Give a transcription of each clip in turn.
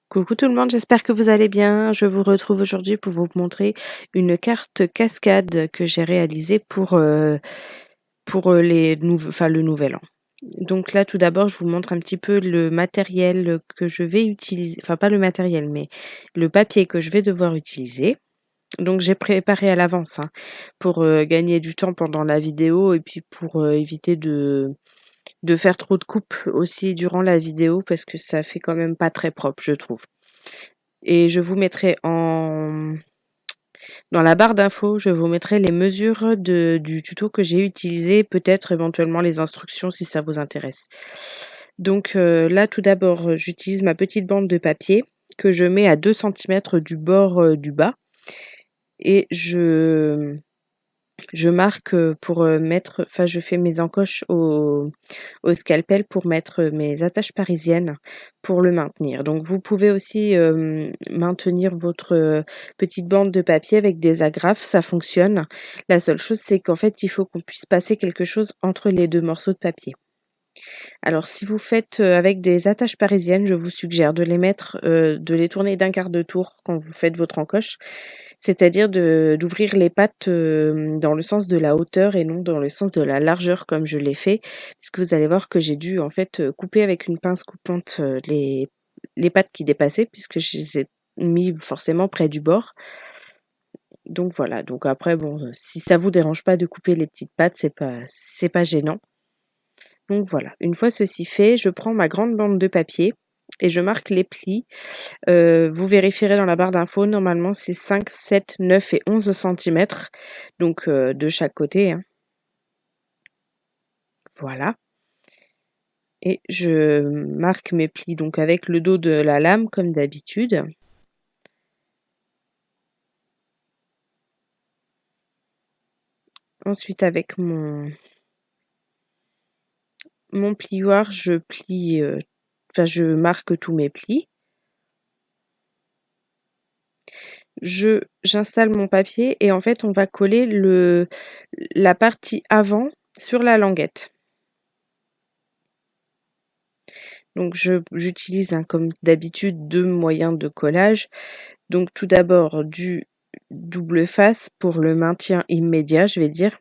Coucou tout le monde, j'espère que vous allez bien. Je vous retrouve aujourd'hui pour vous montrer une carte cascade que j'ai réalisée pour le nouvel an. Donc là, tout d'abord, je vous montre un petit peu le matériel que je vais utiliser, enfin pas le matériel, mais le papier que je vais devoir utiliser. Donc j'ai préparé à l'avance pour gagner du temps pendant la vidéo et puis pour éviter de faire trop de coupes aussi durant la vidéo parce que ça fait quand même pas très propre, je trouve. Et je vous mettrai dans la barre d'infos, je vous mettrai les mesures du tuto que j'ai utilisé, peut-être éventuellement les instructions si ça vous intéresse. Donc là, tout d'abord, j'utilise ma petite bande de papier que je mets à 2 centimètres du bord du bas et je marque pour mettre, enfin, je fais mes encoches au scalpel pour mettre mes attaches parisiennes pour le maintenir. Donc vous pouvez aussi maintenir votre petite bande de papier avec des agrafes, ça fonctionne. La seule chose, c'est qu'en fait, il faut qu'on puisse passer quelque chose entre les deux morceaux de papier. Alors si vous faites avec des attaches parisiennes, je vous suggère de les mettre, de les tourner d'un quart de tour quand vous faites votre encoche, c'est-à-dire d'ouvrir les pattes dans le sens de la hauteur et non dans le sens de la largeur comme je l'ai fait. Puisque vous allez voir que j'ai dû en fait couper avec une pince coupante les pattes qui dépassaient, puisque je les ai mis forcément près du bord. Donc voilà, donc après bon, si ça vous dérange pas de couper les petites pattes, c'est pas gênant. Donc voilà, une fois ceci fait, je prends ma grande bande de papier et je marque les plis. Vous vérifierez dans la barre d'infos, normalement c'est 5, 7, 9 et 11 centimètres, donc de chaque côté, hein. Voilà, et je marque mes plis donc avec le dos de la lame comme d'habitude. Ensuite avec mon plioir, je plie, enfin je marque tous mes plis. J'installe mon papier et en fait on va coller la partie avant sur la languette. Donc j'utilise comme d'habitude 2 moyens de collage. Donc tout d'abord du double face pour le maintien immédiat, je vais dire.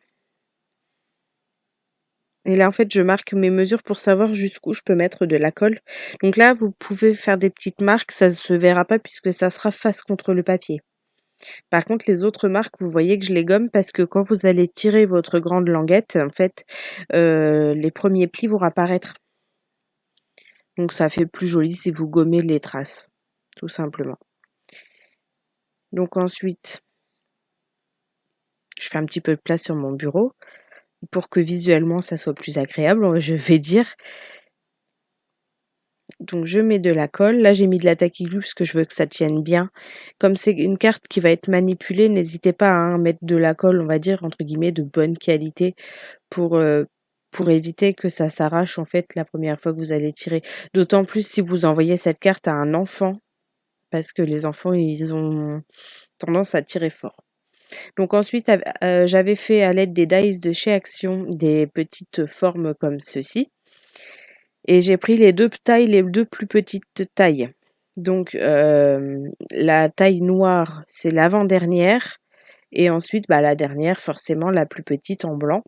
Et là en fait je marque mes mesures pour savoir jusqu'où je peux mettre de la colle. Donc là vous pouvez faire des petites marques, ça ne se verra pas puisque ça sera face contre le papier. Par contre les autres marques, vous voyez que je les gomme parce que quand vous allez tirer votre grande languette, en fait, les premiers plis vont apparaître. Donc ça fait plus joli si vous gommez les traces, tout simplement. Donc ensuite, je fais un petit peu de place sur mon bureau pour que visuellement ça soit plus agréable, je vais dire. Donc je mets de la colle. Là, j'ai mis de la taquiglue parce que je veux que ça tienne bien. Comme c'est une carte qui va être manipulée, n'hésitez pas à mettre de la colle, on va dire, entre guillemets, de bonne qualité pour, heu, pour éviter que ça s'arrache, en fait, la première fois que vous allez tirer. D'autant plus si vous envoyez cette carte à un enfant, parce que les enfants, ils ont tendance à tirer fort. Donc ensuite, j'avais fait à l'aide des dies de chez Action des petites formes comme ceci. Et j'ai pris les 2 plus petites tailles. Donc la taille noire, c'est l'avant-dernière et ensuite, bah, la dernière forcément la plus petite en blanc.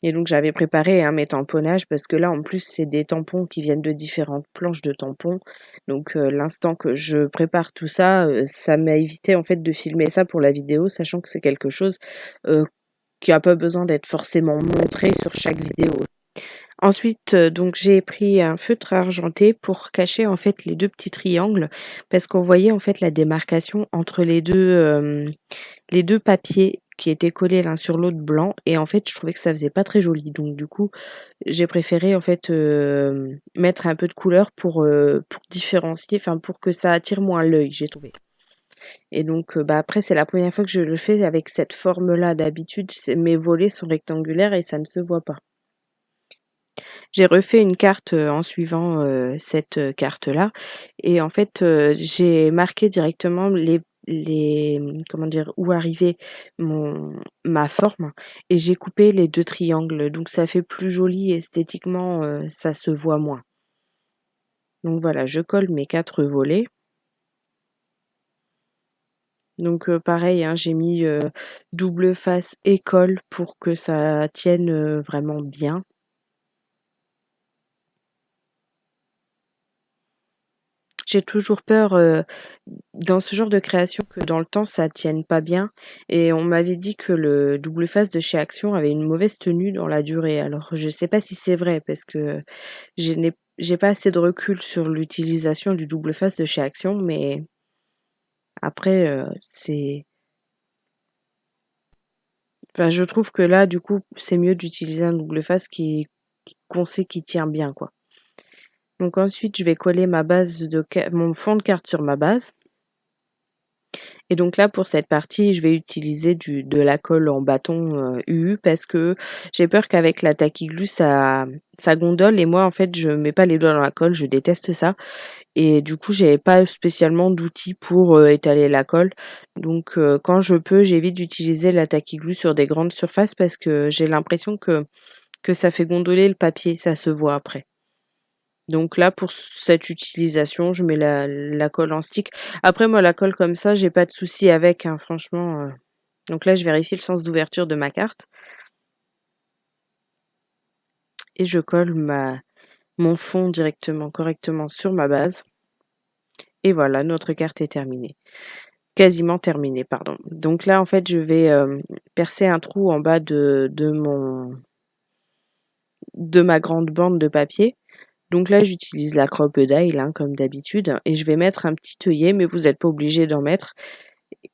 Et donc j'avais préparé, mes tamponnages parce que là en plus c'est des tampons qui viennent de différentes planches de tampons. Donc l'instant que je prépare tout ça, ça m'a évité en fait de filmer ça pour la vidéo, sachant que c'est quelque chose, heu, qui a pas besoin d'être forcément montré sur chaque vidéo. Ensuite, donc j'ai pris un feutre argenté pour cacher en fait les 2 petits triangles parce qu'on voyait en fait la démarcation entre les 2 papiers qui étaient collés l'un sur l'autre blanc et en fait je trouvais que ça faisait pas très joli. Donc du coup, j'ai préféré en fait, mettre un peu de couleur pour différencier, enfin pour que ça attire moins l'œil, j'ai trouvé. Et donc, bah, après c'est la première fois que je le fais avec cette forme-là. D'habitude, mes volets sont rectangulaires et ça ne se voit pas. J'ai refait une carte, en suivant, cette, carte-là et en fait, j'ai marqué directement comment dire? Où arrivait ma forme et j'ai coupé les 2 triangles, donc ça fait plus joli esthétiquement, ça se voit moins. Donc voilà, je colle mes 4 volets Donc pareil, hein, j'ai mis, double face et colle pour que ça tienne, vraiment bien. J'ai toujours peur, dans ce genre de création que dans le temps ça tienne pas bien et on m'avait dit que le double face de chez Action avait une mauvaise tenue dans la durée. Alors je sais pas si c'est vrai parce que j'ai pas assez de recul sur l'utilisation du double face de chez Action, mais après, c'est enfin je trouve que là du coup, c'est mieux d'utiliser un double face qu'on sait qui tient bien, quoi. Donc ensuite je vais coller ma base de ca mon fond de carte sur ma base. Et donc là, pour cette partie, je vais utiliser de la colle en bâton, UU parce que j'ai peur qu'avec la tacky glue ça gondole et moi en fait je mets pas les doigts dans la colle, je déteste ça et du coup j'avais pas spécialement d'outils pour, étaler la colle. Donc quand je peux, j'évite d'utiliser la tacky glue sur des grandes surfaces parce que j'ai l'impression que ça fait gondoler le papier, ça se voit après. Donc là, pour cette utilisation, je mets la colle en stick. Après moi, la colle comme ça, j'ai pas de souci avec, hein, franchement, donc là, je vérifie le sens d'ouverture de ma carte et je colle ma mon fond directement, correctement sur ma base et voilà, notre carte est terminée. Quasiment terminée, pardon. Donc là, en fait, je vais, percer un trou en bas de ma grande bande de papier. Donc là, j'utilise la Crop-A-Dile, hein, comme d'habitude et je vais mettre un petit œillet, mais vous êtes pas obligé d'en mettre,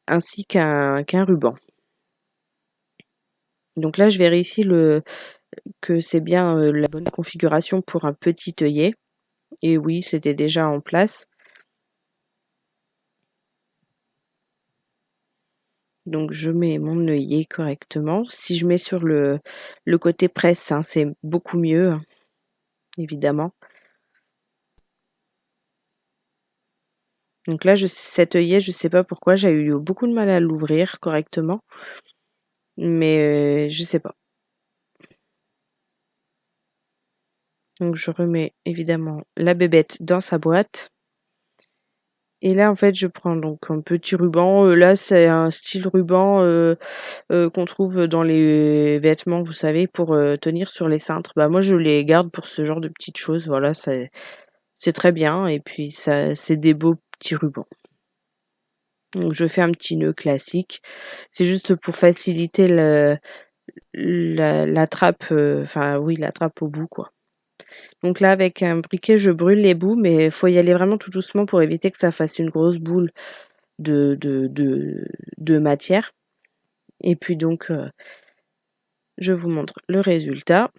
ainsi qu'un ruban. Donc là, je vérifie que c'est bien, la bonne configuration pour un petit œillet et oui, c'était déjà en place. Donc je mets mon œillet correctement. Si je mets sur le côté presse, hein, c'est beaucoup mieux, hein, évidemment. Donc là, cet œillet, je sais pas pourquoi, j'ai eu beaucoup de mal à l'ouvrir correctement, mais je sais pas. Donc je remets évidemment la bébête dans sa boîte et là, en fait, je prends donc un petit ruban, là, c'est un style ruban, qu'on trouve dans les vêtements, vous savez, pour, tenir sur les cintres. Bah, moi, je les garde pour ce genre de petites choses, voilà, c'est très bien et puis ça c'est des beaux petits rubans. Donc je fais un petit nœud classique. C'est juste pour faciliter la trappe, enfin oui, la trappe au bout, quoi. Donc là, avec un briquet, je brûle les bouts, mais il faut y aller vraiment tout doucement pour éviter que ça fasse une grosse boule de matière. Et puis donc, je vous montre le résultat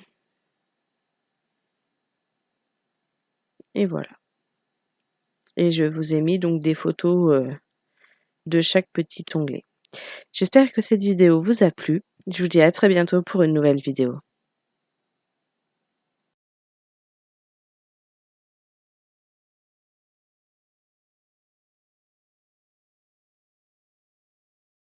et voilà. Et je vous ai mis donc des photos, de chaque petit onglet. J'espère que cette vidéo vous a plu. Je vous dis à très bientôt pour une nouvelle vidéo.